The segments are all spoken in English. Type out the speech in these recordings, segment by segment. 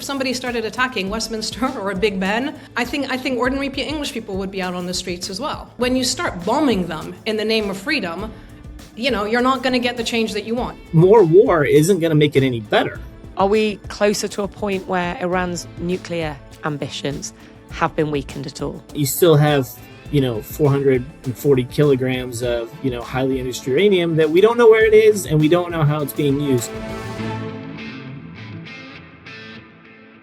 somebody started attacking Westminster or Big Ben, I think ordinary English people would be out on the streets as well. When you start bombing them in the name of freedom, you're not going to get the change that you want. More war isn't going to make it any better. Are we closer to a point where Iran's nuclear ambitions have been weakened at all? You still have, 440 kilograms of, highly enriched uranium that we don't know where it is and we don't know how it's being used.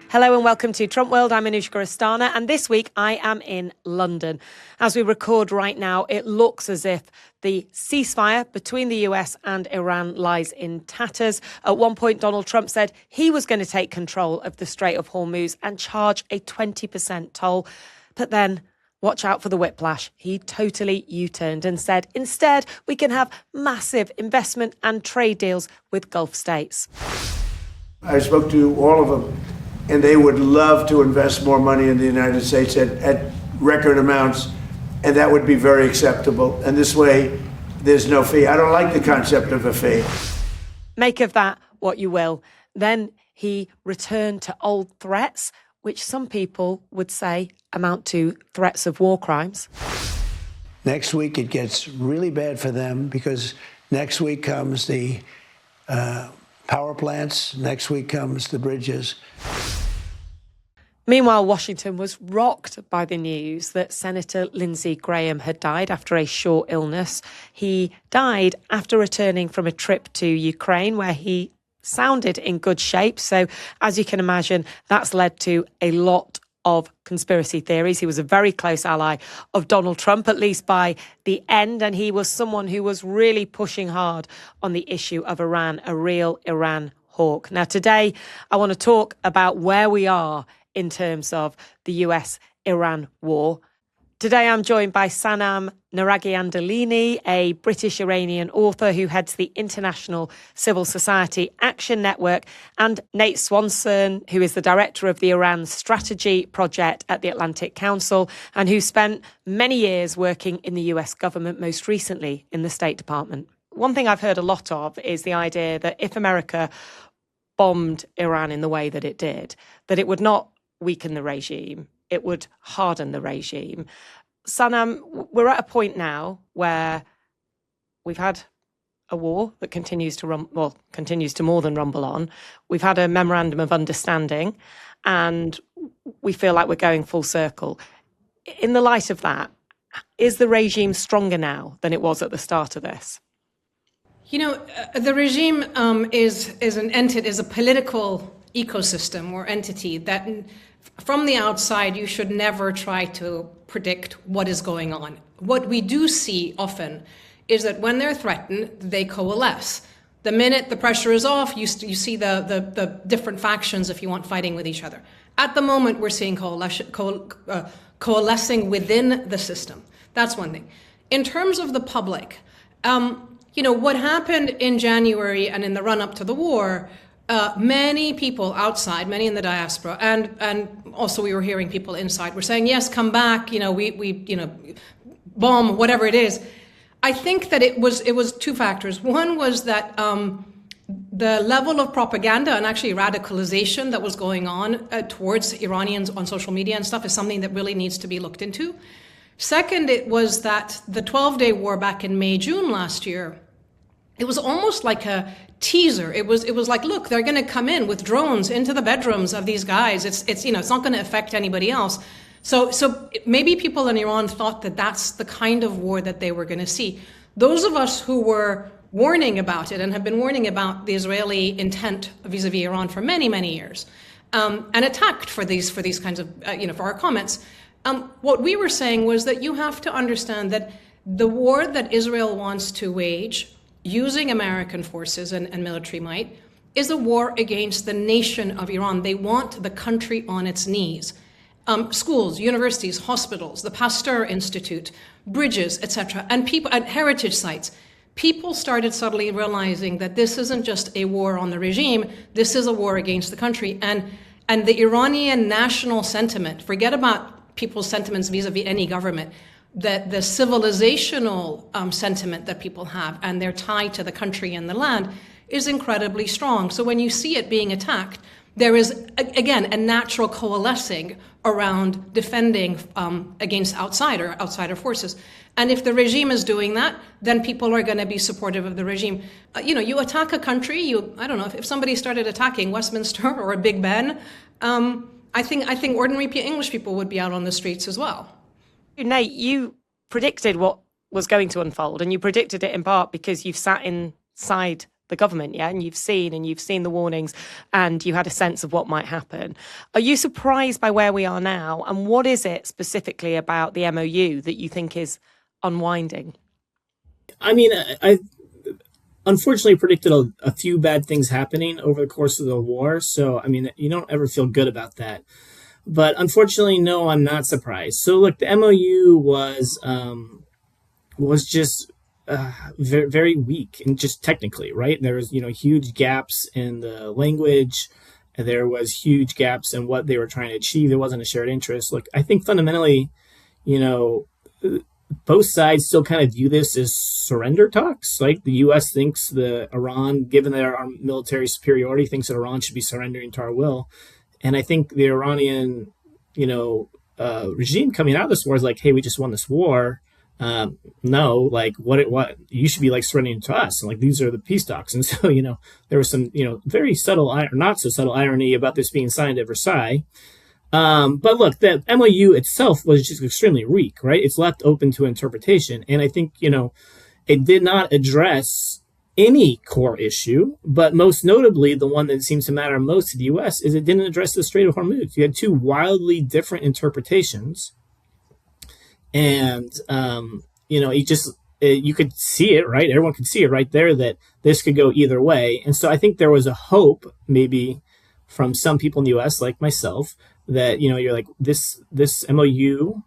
Hello and welcome to Trumpworld. I'm Anushka Asthana, and this week I am in London. As we record right now, it looks as if the ceasefire between the US and Iran lies in tatters. At one point, Donald Trump said he was going to take control of the Strait of Hormuz and charge a 20% toll. But then, watch out for the whiplash. He totally U-turned and said, instead, we can have massive investment and trade deals with Gulf states. I spoke to all of them, and they would love to invest more money in the United States at record amounts, and that would be very acceptable. And this way, there's no fee. I don't like the concept of a fee. Make of that what you will. Then he returned to old threats, which some people would say amount to threats of war crimes. Next week, it gets really bad for them because next week comes the power plants. Next week comes the bridges. Meanwhile, Washington was rocked by the news that Senator Lindsey Graham had died after a short illness. He died after returning from a trip to Ukraine where he sounded in good shape. So, as you can imagine, that's led to a lot of conspiracy theories. He was a very close ally of Donald Trump, at least by the end, and he was someone who was really pushing hard on the issue of Iran, a real Iran hawk. Now, today, I want to talk about where we are in terms of the US-Iran war. Today, I'm joined by Sanam Naraghi-Anderlini, a British-Iranian author who heads the International Civil Society Action Network, and Nate Swanson, who is the director of the Iran Strategy Project at the Atlantic Council and who spent many years working in the US government, most recently in the State Department. One thing I've heard a lot of is the idea that if America bombed Iran in the way that it did, that it would not weaken the regime, it would harden the regime. Sanam, we're at a point now where we've had a war that continues to more than rumble on. We've had a memorandum of understanding, and we feel like we're going full circle. In the light of that, is the regime stronger now than it was at the start of this? The regime is a political ecosystem or entity that from the outside, you should never try to predict what is going on. What we do see often is that when they're threatened, they coalesce. The minute the pressure is off, you see the different factions, if you want, fighting with each other. At the moment, we're seeing coalescing within the system. That's one thing. In terms of the public, what happened in January and in the run-up to the war, many people outside, many in the diaspora, and also we were hearing people inside were saying, yes, come back, we bomb, whatever it is. I think that it was two factors. One was that the level of propaganda and actually radicalization that was going on towards Iranians on social media and stuff is something that really needs to be looked into. Second, it was that the 12-day war back in May, June last year, it was almost like a teaser. It was like, look, they're going to come in with drones into the bedrooms of these guys. It's not going to affect anybody else. So maybe people in Iran thought that that's the kind of war that they were going to see. Those of us who were warning about it and have been warning about the Israeli intent vis-a-vis Iran for many, many years, and attacked for these kinds of, for our comments, what we were saying was that you have to understand that the war that Israel wants to wage using American forces and military might is a war against the nation of Iran. They want the country on its knees. Schools, universities, hospitals, the Pasteur Institute, bridges, etc., and people at heritage sites. People started suddenly realizing that this isn't just a war on the regime, this is a war against the country. And the Iranian national sentiment, forget about people's sentiments vis-a-vis any government, that the civilizational sentiment that people have and their tie to the country and the land is incredibly strong. So when you see it being attacked, there is, again, a natural coalescing around defending against outsider forces. And if the regime is doing that, then people are going to be supportive of the regime. You attack a country, I don't know, if somebody started attacking Westminster or Big Ben, I think ordinary English people would be out on the streets as well. Nate, you predicted what was going to unfold, and you predicted it in part because you've sat inside the government, and you've seen the warnings, and you had a sense of what might happen. Are you surprised by where we are now, and what is it specifically about the MOU that you think is unwinding? I mean, I unfortunately predicted a few bad things happening over the course of the war, so I mean, you don't ever feel good about that. But unfortunately, no, I'm not surprised. So look, the MOU was just very, very weak, and just technically, right? There was, huge gaps in the language, and there was huge gaps in what they were trying to achieve. There wasn't a shared interest. Look, I think fundamentally, both sides still kind of view this as surrender talks. Like the U.S. thinks Iran, given their military superiority, thinks that Iran should be surrendering to our will. And I think the Iranian, regime coming out of this war is like, hey, we just won this war. No, like what you should be like surrendering to us, and like these are the peace talks. And so there was some very subtle or not so subtle irony about this being signed at Versailles. But look, the MOU itself was just extremely weak, right? It's left open to interpretation, and I think it did not address any core issue, but most notably the one that seems to matter most to the U.S. is it didn't address the Strait of Hormuz. You had two wildly different interpretations. And, you could see it, right? Everyone could see it right there that this could go either way. And so I think there was a hope maybe from some people in the U.S. like myself that, you're like, this MOU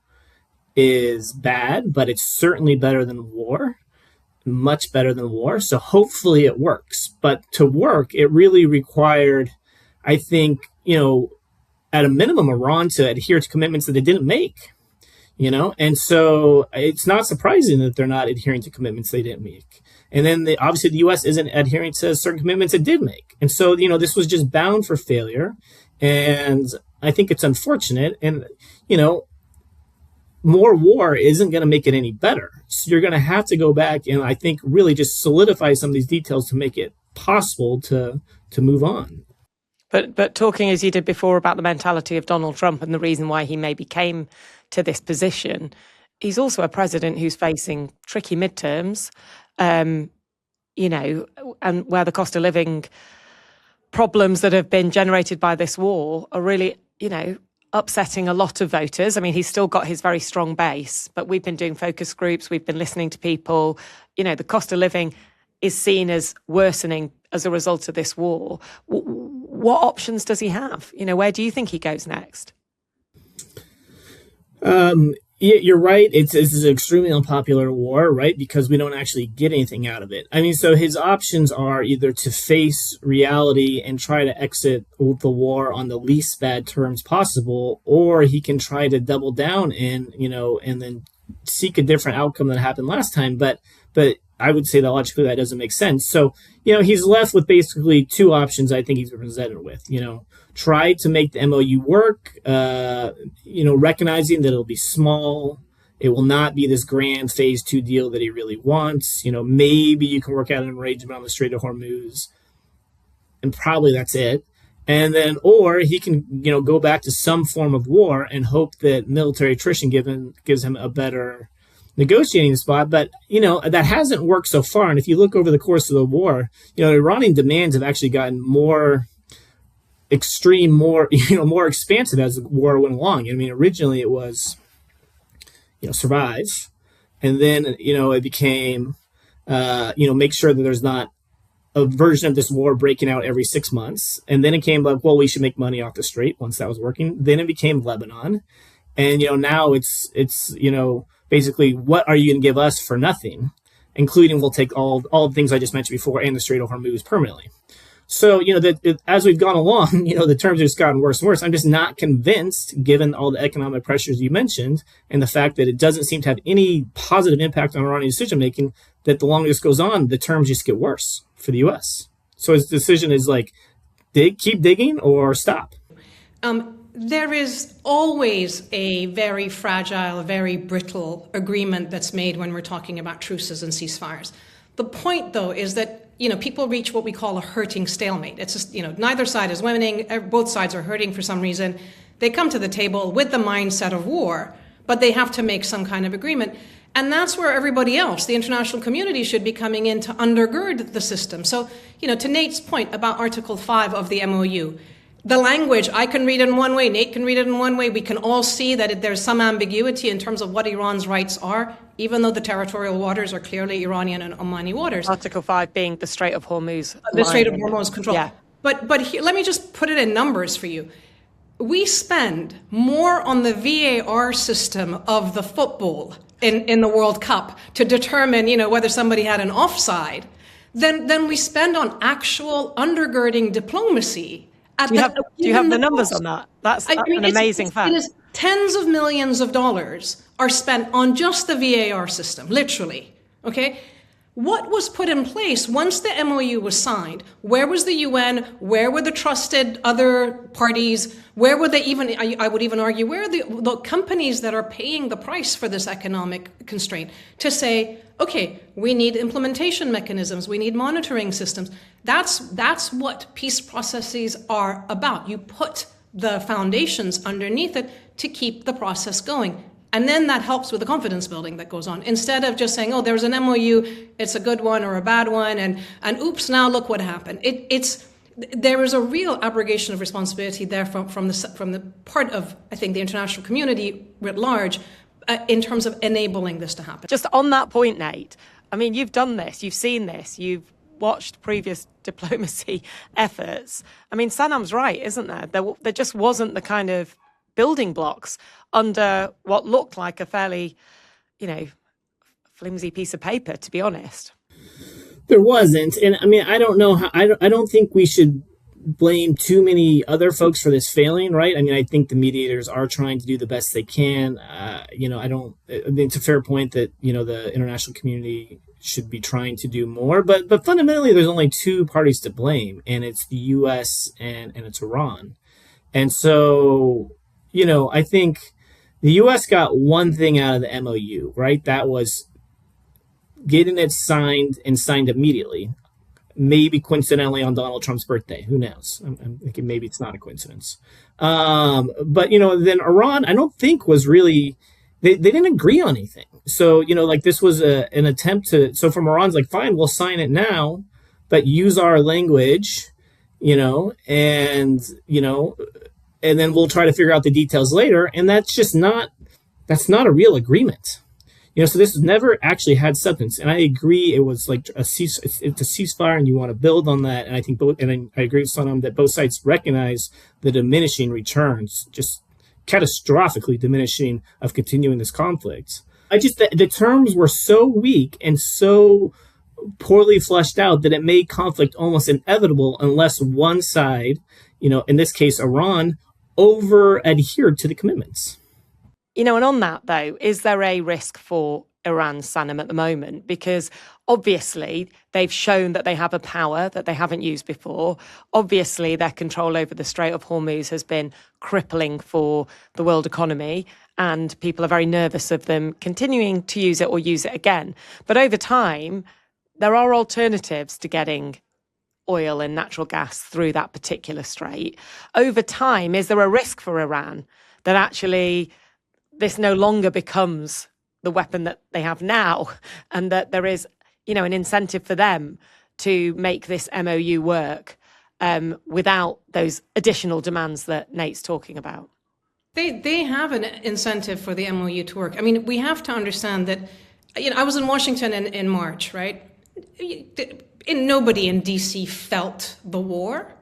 is bad, but it's certainly better than war, much better than war. So hopefully it works. But to work, it really required, I think, at a minimum, Iran to adhere to commitments that they didn't make. And so it's not surprising that they're not adhering to commitments they didn't make. And then obviously the U.S. isn't adhering to certain commitments it did make. And so, this was just bound for failure. And I think it's unfortunate. And, more war isn't going to make it any better. So you're going to have to go back and I think really just solidify some of these details to make it possible to move on. But talking as you did before about the mentality of Donald Trump and the reason why he maybe came to this position, he's also a president who's facing tricky midterms, and where the cost of living problems that have been generated by this war are really, upsetting a lot of voters. I mean, he's still got his very strong base, but we've been doing focus groups, we've been listening to people, the cost of living is seen as worsening as a result of this war. What options does he have? Where do you think he goes next? Yeah, you're right. This is an extremely unpopular war, right? Because we don't actually get anything out of it. I mean, so his options are either to face reality and try to exit the war on the least bad terms possible, or he can try to double down and then seek a different outcome than happened last time. But I would say that logically that doesn't make sense. So, he's left with basically two options I think he's presented with, try to make the MOU work, recognizing that it'll be small. It will not be this grand phase 2 deal that he really wants. Maybe you can work out an arrangement on the Strait of Hormuz, and probably that's it. And then, or he can, go back to some form of war and hope that military attrition gives him a better negotiating spot. But, that hasn't worked so far. And if you look over the course of the war, Iranian demands have actually gotten more extreme, more expansive as the war went along. I mean, originally it was, survive. And then, it became, make sure that there's not a version of this war breaking out every 6 months. And then it came like, well, we should make money off the strait once that was working. Then it became Lebanon. And, now it's basically, what are you going to give us for nothing? Including we'll take all the things I just mentioned before and the Strait of Hormuz permanently. So, as we've gone along, the terms have just gotten worse and worse. I'm just not convinced, given all the economic pressures you mentioned and the fact that it doesn't seem to have any positive impact on Iranian decision-making, that the longer this goes on, the terms just get worse for the U.S. So his decision is like, keep digging or stop? There is always a very fragile, very brittle agreement that's made when we're talking about truces and ceasefires. The point, though, is that people reach what we call a hurting stalemate. It's just, neither side is winning, both sides are hurting for some reason. They come to the table with the mindset of war, but they have to make some kind of agreement. And that's where everybody else, the international community, should be coming in to undergird the system. So, to Nate's point about Article 5 of the MOU, the language, I can read it in one way, Nate can read it in one way. We can all see that there's some ambiguity in terms of what Iran's rights are, even though the territorial waters are clearly Iranian and Omani waters. Article 5 being the Strait of Hormuz. The Strait of Hormuz control. Yeah. But here, let me just put it in numbers for you. We spend more on the VAR system of the football in the World Cup to determine, whether somebody had an offside than we spend on actual undergirding diplomacy. Do you have the numbers on that? That's an amazing fact. Tens of millions of dollars are spent on just the VAR system, literally. Okay? What was put in place once the MOU was signed? Where was the UN? Where were the trusted other parties? Where were they even, I would even argue, where are the companies that are paying the price for this economic constraint to say, okay, we need implementation mechanisms, we need monitoring systems. That's what peace processes are about. You put the foundations underneath it to keep the process going. And then that helps with the confidence building that goes on. Instead of just saying, oh, there's an MOU, it's a good one or a bad one, and oops, now look what happened. There is a real abrogation of responsibility there from the part of, I think, the international community writ large in terms of enabling this to happen. Just on that point, Nate, I mean, you've done this, you've seen this, you've watched previous diplomacy efforts. I mean, Sanam's right, isn't there? There just wasn't the kind of building blocks under what looked like a fairly, flimsy piece of paper, to be honest. There wasn't. And I mean, I don't know how, I don't think we should blame too many other folks for this failing, right? I mean, I think the mediators are trying to do the best they can. I mean, it's a fair point that, the international community should be trying to do more, but fundamentally there's only two parties to blame, and it's the US and it's Iran. And so, I think the U.S. got one thing out of the MOU, right? That was getting it signed and signed immediately, maybe coincidentally on Donald Trump's birthday. Who knows? I'm thinking maybe it's not a coincidence. But, then Iran, I don't think was really, they didn't agree on anything. So, this was an attempt so from Iran's like, fine, we'll sign it now, but use our language, and then we'll try to figure out the details later. And that's not a real agreement. So this never actually had substance. And I agree it was like it's a ceasefire and you want to build on that. And I think I agree with Sanam that both sides recognize the diminishing returns, just catastrophically diminishing of continuing this conflict. The terms were so weak and so poorly fleshed out that it made conflict almost inevitable unless one side, in this case, Iran, over adhered to the commitments. And on that, though, is there a risk for Iran, Sanam, at the moment? Because obviously they've shown that they have a power that they haven't used before. Obviously, their control over the Strait of Hormuz has been crippling for the world economy, and people are very nervous of them continuing to use it or use it again. But over time, there are alternatives to getting oil and natural gas through that particular strait. Over time, is there a risk for Iran that actually this no longer becomes the weapon that they have now, and that there is, an incentive for them to make this MOU work without those additional demands that Nate's talking about? They have an incentive for the MOU to work. I mean, we have to understand that, I was in Washington in March, right? Nobody in DC felt the war.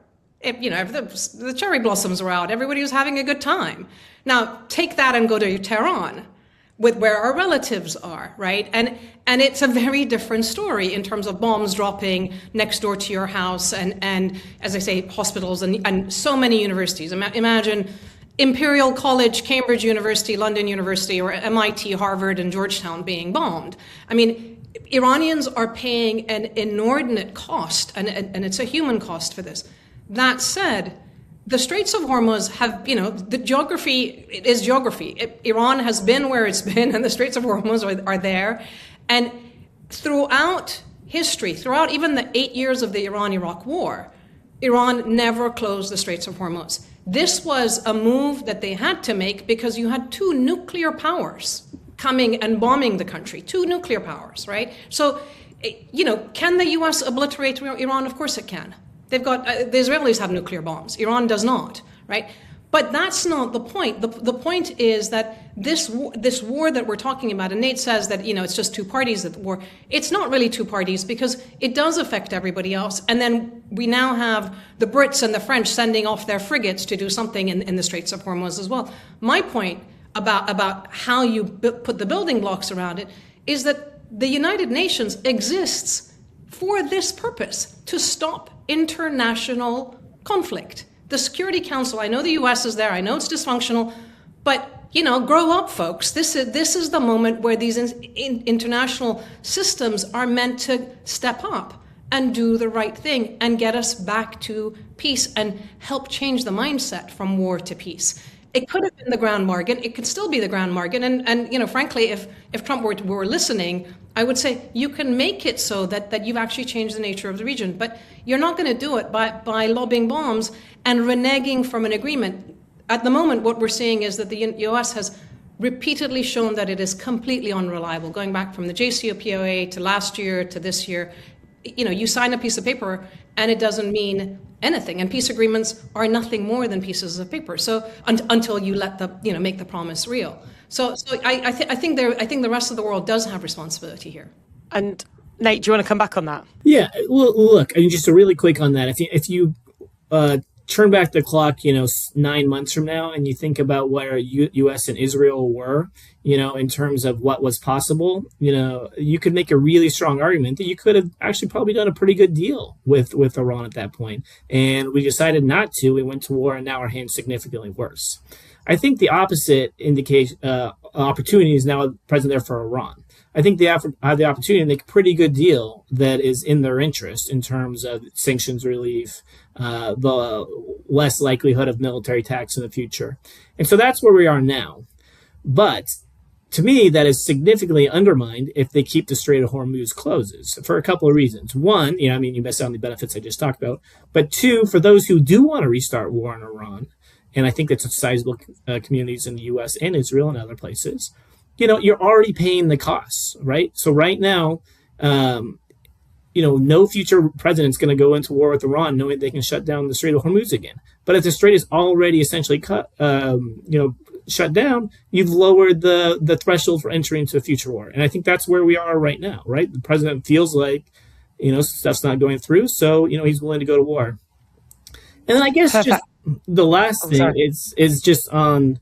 The cherry blossoms were out. Everybody was having a good time. Now, take that and go to Tehran, with where our relatives are, right? And it's a very different story in terms of bombs dropping next door to your house and as I say, hospitals and so many universities. Imagine Imperial College, Cambridge University, London University, or MIT, Harvard, and Georgetown being bombed. I mean, Iranians are paying an inordinate cost, and it's a human cost for this. That said, the Straits of Hormuz have, the geography is geography. Iran has been where it's been, and the Straits of Hormuz are there. And throughout history, throughout even the 8 years of the Iran-Iraq war, Iran never closed the Straits of Hormuz. This was a move that they had to make because you had two nuclear powers coming and bombing the country, two nuclear powers, right? So, can the U.S. obliterate Iran? Of course it can. They've got, the Israelis have nuclear bombs. Iran does not, right? But that's not the point. The point is that this war that we're talking about, and Nate says that, it's just two parties at the war. It's not really two parties because it does affect everybody else. And then we now have the Brits and the French sending off their frigates to do something in the Straits of Hormuz as well. My point about how you put the building blocks around it is that the United Nations exists for this purpose, to stop international conflict. The Security Council, I know the US is there, I know it's dysfunctional, but grow up, folks. This is the moment where these international systems are meant to step up and do the right thing and get us back to peace and help change the mindset from war to peace. It could have been the grand bargain. It could still be the grand bargain. And frankly, if Trump were listening, I would say you can make it so that you've actually changed the nature of the region. But you're not going to do it by lobbing bombs and reneging from an agreement. At the moment, what we're seeing is that the U.S. has repeatedly shown that it is completely unreliable, going back from the JCPOA to last year to this year. You sign a piece of paper and it doesn't mean anything. And peace agreements are nothing more than pieces of paper. So until you let make the promise real. So I think the rest of the world does have responsibility here. And Nate, do you want to come back on that? Yeah. Well, look, just a really quick on that. If you turn back the clock, 9 months from now, and you think about where U.S. and Israel were, in terms of what was possible, you could make a really strong argument that you could have actually probably done a pretty good deal with Iran at that point. And we decided not to. We went to war, and now our hand's significantly worse. I think the opposite opportunity is now present there for Iran. I think they have the opportunity to make a pretty good deal that is in their interest in terms of sanctions relief, the less likelihood of military attacks in the future. And so that's where we are now. But to me, that is significantly undermined if they keep the Strait of Hormuz closes for a couple of reasons. One, you miss out on the benefits I just talked about. But two, for those who do want to restart war in Iran, and I think that's sizable communities in the U.S. and Israel and other places, you're already paying the costs, right? So right now, no future president's going to go into war with Iran knowing they can shut down the Strait of Hormuz again. But if the strait is already essentially shut down, you've lowered the threshold for entering into a future war. And I think that's where we are right now, right? The president feels like, stuff's not going through, so, he's willing to go to war. And then I guess just the last thing is just on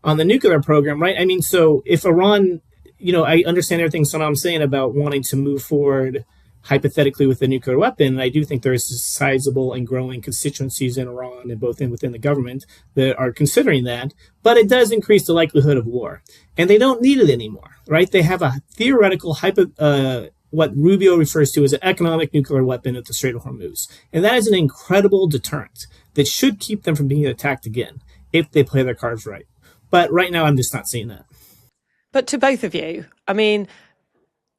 the nuclear program, right? So if Iran, I understand everything Sanam's saying about wanting to move forward hypothetically with a nuclear weapon, and I do think there is sizable and growing constituencies in Iran and within the government that are considering that, but it does increase the likelihood of war. And they don't need it anymore, right? They have a theoretical what Rubio refers to as an economic nuclear weapon at the Strait of Hormuz. And that is an incredible deterrent that should keep them from being attacked again if they play their cards right. But right now, I'm just not seeing that. But to both of you, the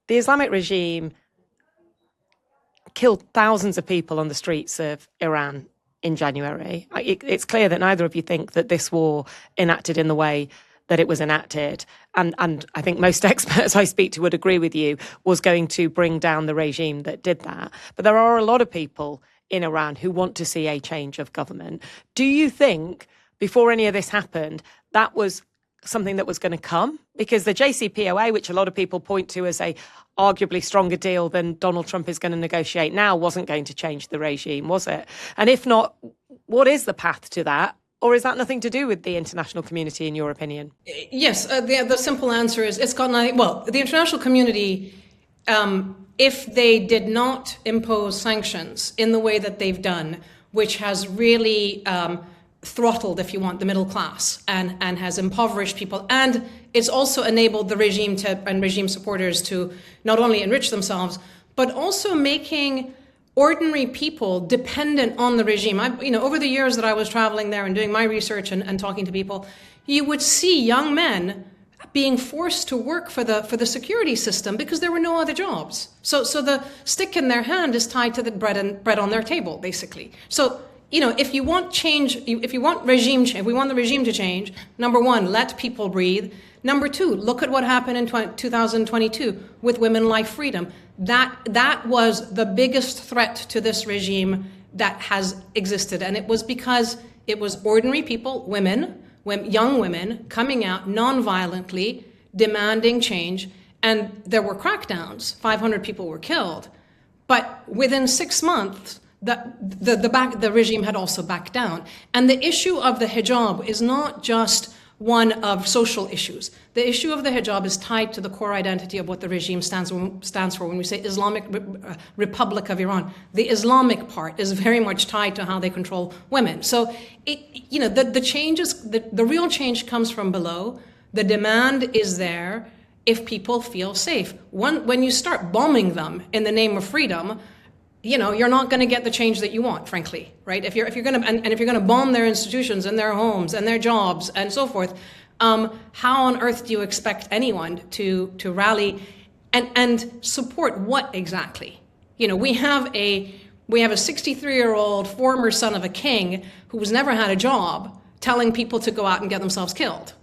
Islamic regime killed thousands of people on the streets of Iran in January. It's clear that neither of you think that this war enacted in the way that it was enacted, and I think most experts I speak to would agree with you, was going to bring down the regime that did that. But there are a lot of people in Iran who want to see a change of government. Do you think, before any of this happened, that was something that was going to come? Because the JCPOA, which a lot of people point to as a arguably stronger deal than Donald Trump is going to negotiate now, wasn't going to change the regime, was it? And if not, what is the path to that? Or is that nothing to do with the international community, in your opinion? Yes, the simple answer is it's got nothing. Well, the international community, if they did not impose sanctions in the way that they've done, which has really throttled, if you want, the middle class and has impoverished people, and it's also enabled the regime and regime supporters to not only enrich themselves, but also making ordinary people dependent on the regime. Over the years that I was traveling there and doing my research and talking to people, you would see young men being forced to work for the security system because there were no other jobs. So the stick in their hand is tied to the bread on their table, basically. So, if you want change, if we want the regime to change, number one, let people breathe. Number two, look at what happened in 2022 with women life freedom. That was the biggest threat to this regime that has existed. And it was because it was ordinary people, young women, coming out non-violently, demanding change. And there were crackdowns. 500 people were killed. But within 6 months, the regime had also backed down. And the issue of the hijab is not just one of social issues. The issue of the hijab is tied to the core identity of what the regime stands for when we say Islamic Republic of Iran. The Islamic part is very much tied to how they control women. So, the changes, the real change comes from below. The demand is there if people feel safe. When you start bombing them in the name of freedom, you're not going to get the change that you want, frankly, right? If you're going to bomb their institutions and their homes and their jobs and so forth, how on earth do you expect anyone to rally and support what exactly? We have a 63-year-old former son of a king who's never had a job telling people to go out and get themselves killed,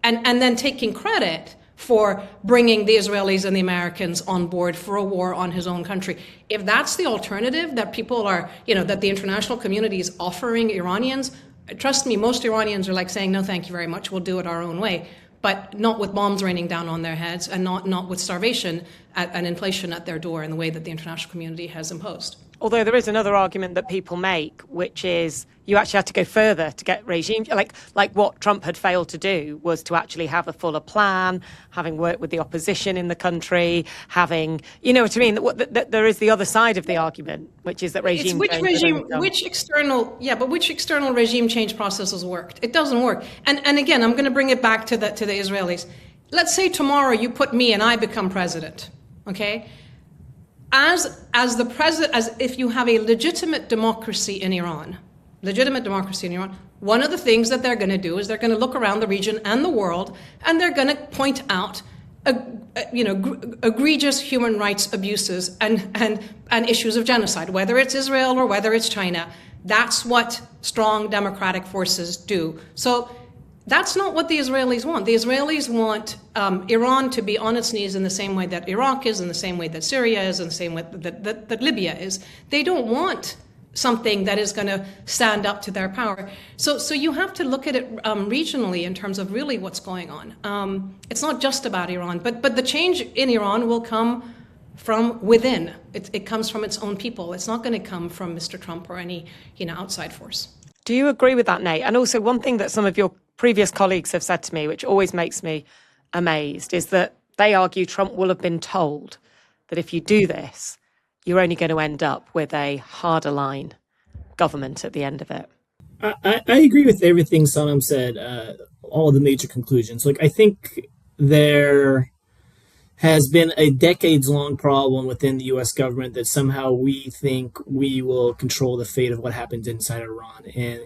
and then taking credit for bringing the Israelis and the Americans on board for a war on his own country. If that's the alternative that people are, that the international community is offering Iranians, trust me, most Iranians are like saying, no, thank you very much, we'll do it our own way. But not with bombs raining down on their heads and not with starvation and inflation at their door in the way that the international community has imposed. Although there is another argument that people make, which is you actually had to go further to get regime, like what Trump had failed to do was to actually have a fuller plan, having worked with the opposition in the country, having, you know what I mean? That there is the other side of the argument, which is that regime which external regime change processes worked? It doesn't work. And again, I'm going to bring it back to the Israelis. Let's say tomorrow you put me and I become president, okay? As if you have a legitimate democracy in Iran, one of the things that they're going to do is they're going to look around the region and the world, and they're going to point out, egregious human rights abuses and issues of genocide, whether it's Israel or whether it's China. That's what strong democratic forces do. So that's not what the Israelis want. The Israelis want Iran to be on its knees in the same way that Iraq is, in the same way that Syria is, in the same way that Libya is. They don't want something that is going to stand up to their power. So you have to look at it regionally in terms of really what's going on. It's not just about Iran, but the change in Iran will come from within. It comes from its own people. It's not going to come from Mr. Trump or any outside force. Do you agree with that, Nate? And also one thing that some of your previous colleagues have said to me, which always makes me amazed, is that they argue Trump will have been told that if you do this, you're only going to end up with a harder line government at the end of it. I agree with everything Sanam said, all of the major conclusions. I think there has been a decades-long problem within the U.S. government that somehow we think we will control the fate of what happens inside Iran. And,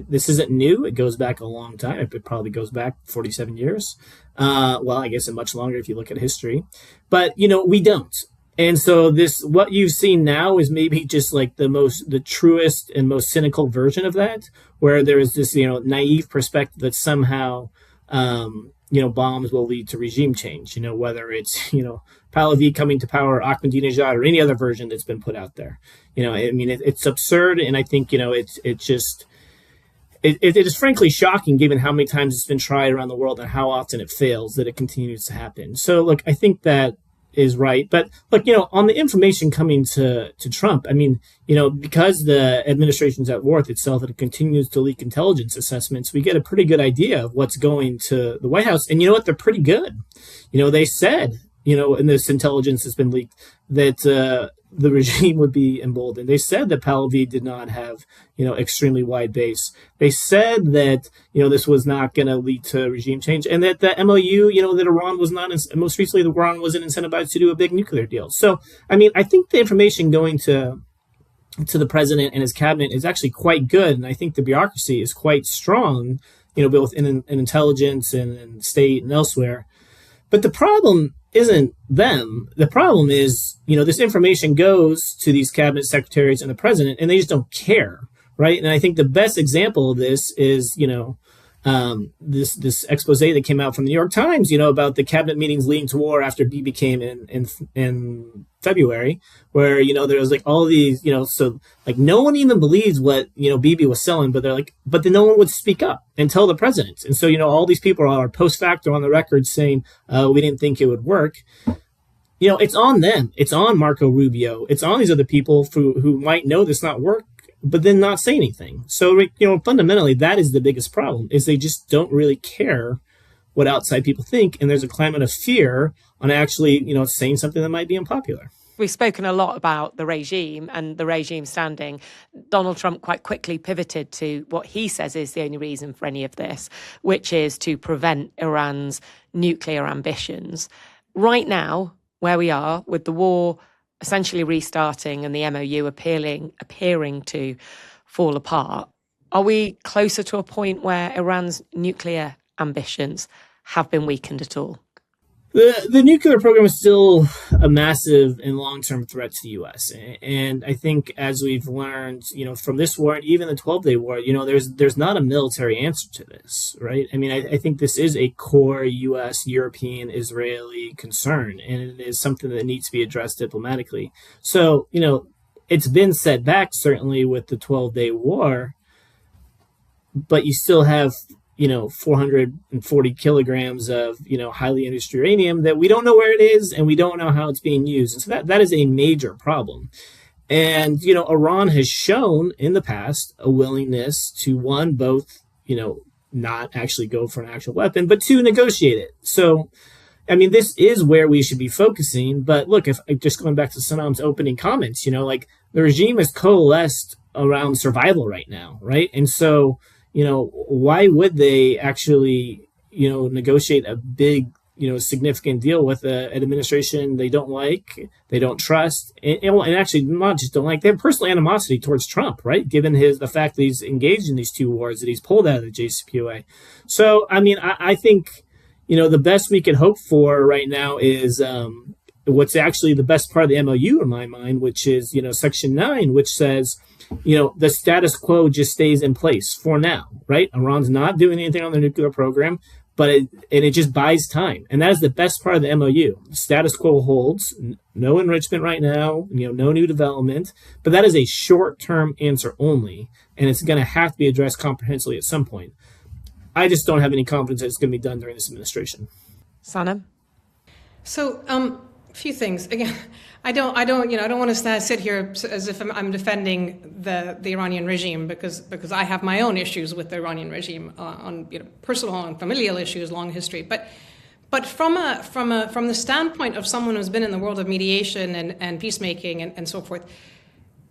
this isn't new. It goes back a long time. It probably goes back 47 years. Well, I guess much longer if you look at history. But, we don't. And so what you've seen now is maybe just the truest and most cynical version of that, where there is this, naive perspective that somehow, bombs will lead to regime change, whether it's, Pahlavi coming to power, Ahmadinejad, or any other version that's been put out there. It's absurd. And I think, it is frankly shocking given how many times it's been tried around the world and how often it fails that it continues to happen. So, I think that is right. But on the information coming to Trump, because the administration's at war with itself and it continues to leak intelligence assessments, we get a pretty good idea of what's going to the White House. And you know what? They're pretty good. They said, and this intelligence has been leaked, that the regime would be emboldened. They said that Pahlavi did not have, extremely wide base. They said that, this was not going to lead to regime change, and that the MOU, that Iran was not, most recently, the Iran wasn't incentivized to do a big nuclear deal. So, I think the information going to the president and his cabinet is actually quite good, and I think the bureaucracy is quite strong, both in intelligence and in state and elsewhere. But the problem isn't them. The problem is, this information goes to these cabinet secretaries and the president, and they just don't care, right? And I think the best example of this is, this expose that came out from the New York Times, about the cabinet meetings leading to war after Bibi came in February, where, there was like all these, so like no one even believes what, Bibi was selling, but they're like, but then no one would speak up and tell the president. And so, all these people are post facto on the record saying, we didn't think it would work. It's on them. It's on Marco Rubio. It's on these other people who might know this not work, but then not say anything. So, fundamentally, that is the biggest problem, is they just don't really care what outside people think. And there's a climate of fear on actually, saying something that might be unpopular. We've spoken a lot about the regime and the regime standing. Donald Trump quite quickly pivoted to what he says is the only reason for any of this, which is to prevent Iran's nuclear ambitions. Right now, where we are, with the war essentially restarting and the MOU appearing to fall apart, are we closer to a point where Iran's nuclear ambitions have been weakened at all? The nuclear program is still a massive and long-term threat to the U.S. And I think, as we've learned, from this war and even the 12-day war, there's not a military answer to this, right? I think this is a core U.S., European, Israeli concern, and it is something that needs to be addressed diplomatically. So, it's been set back, certainly, with the 12-day war, but you still have 440 kilograms of, highly enriched uranium that we don't know where it is and we don't know how it's being used. And so that is a major problem. And, Iran has shown in the past a willingness to, one, both, not actually go for an actual weapon, but to negotiate it. So, this is where we should be focusing. But look, if just going back to Sanam's opening comments, the regime has coalesced around survival right now, right? And so, why would they actually, negotiate a big, significant deal with an administration they don't like, they don't trust, and actually not just don't like, they have personal animosity towards Trump, right? Given the fact that he's engaged in these two wars, that he's pulled out of the JCPOA. So, I think, the best we can hope for right now is what's actually the best part of the MOU in my mind, which is, Section 9, which says, the status quo just stays in place for now, right? Iran's not doing anything on their nuclear program, but it just buys time. And that is the best part of the MOU. The status quo holds, no enrichment right now, no new development, but that is a short-term answer only, and it's going to have to be addressed comprehensively at some point. I just don't have any confidence that it's going to be done during this administration. Sanam? So, a few things. Again, I don't want to sit here as if I'm defending the Iranian regime because I have my own issues with the Iranian regime on personal and familial issues, long history. But from the standpoint of someone who's been in the world of mediation and peacemaking and so forth,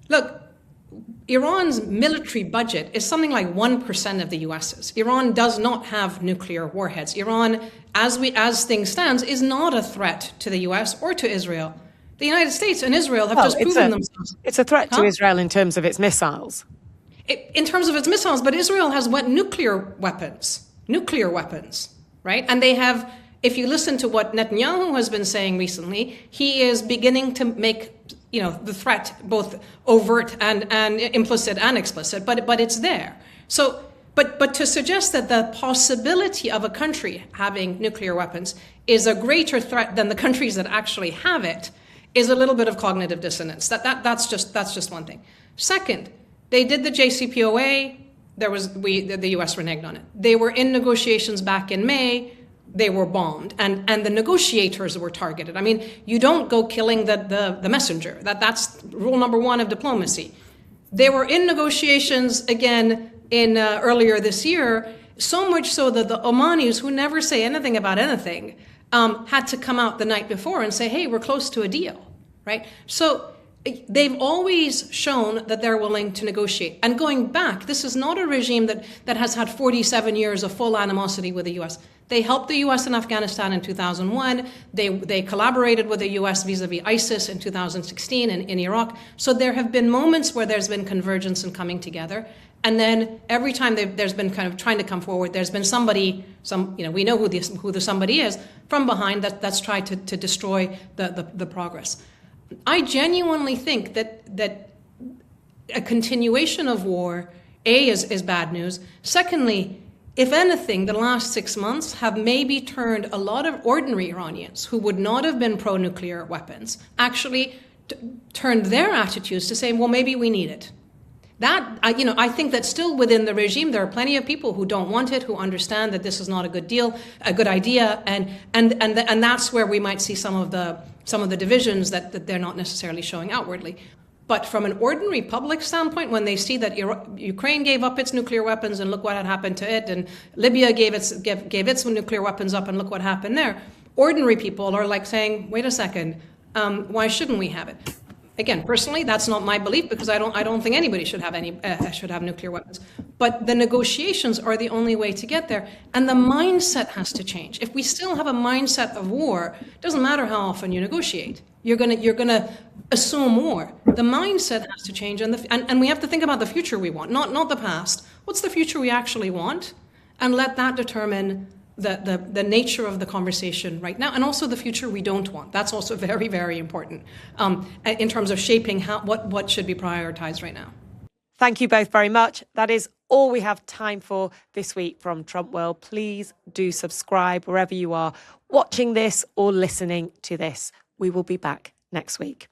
look, Iran's military budget is something like 1% of the US's. Iran does not have nuclear warheads. Iran, as things stand, is not a threat to the US or to Israel. The United States and Israel have just proven themselves. It's a threat to Israel in terms of its missiles. In terms of its missiles, but Israel has nuclear weapons, right? And they have, if you listen to what Netanyahu has been saying recently, he is beginning to make the threat both overt and implicit and explicit, but it's there. So, but to suggest that the possibility of a country having nuclear weapons is a greater threat than the countries that actually have it is a little bit of cognitive dissonance. That's just one thing. Second, they did the JCPOA. The U.S. reneged on it. They were in negotiations back in May. They were bombed, and the negotiators were targeted. You don't go killing the messenger. That's rule number one of diplomacy. They were in negotiations again in earlier this year, so much so that the Omanis, who never say anything about anything, had to come out the night before and say, hey, we're close to a deal, right? So they've always shown that they're willing to negotiate. And going back, this is not a regime that has had 47 years of full animosity with the U.S. They helped the U.S. in Afghanistan in 2001. They collaborated with the U.S. vis-a-vis ISIS in 2016 and in Iraq. So there have been moments where there's been convergence and coming together. And then every time there's been kind of trying to come forward, there's been somebody, we know who the somebody is from behind that's tried to destroy the progress. I genuinely think that a continuation of war, is bad news. Secondly, if anything, the last 6 months have maybe turned a lot of ordinary Iranians who would not have been pro-nuclear weapons, actually turned their attitudes to saying, well, maybe we need it. I think that still within the regime, there are plenty of people who don't want it, who understand that this is not a good deal, a good idea, and that's where we might see some of the divisions that they're not necessarily showing outwardly. But from an ordinary public standpoint, when they see that Ukraine gave up its nuclear weapons and look what had happened to it, and Libya gave its nuclear weapons up and look what happened there, ordinary people are like saying, wait a second, why shouldn't we have it? Again, personally, that's not my belief because I don't think anybody should have nuclear weapons. But the negotiations are the only way to get there, and the mindset has to change. If we still have a mindset of war, it doesn't matter how often you negotiate. You're gonna assume war. The mindset has to change, and we have to think about the future we want, not the past. What's the future we actually want, and let that determine the nature of the conversation right now, and also the future we don't want. That's also very, very important in terms of shaping what should be prioritized right now. Thank you both very much. That is all we have time for this week from Trumpworld. Please do subscribe wherever you are watching this or listening to this. We will be back next week.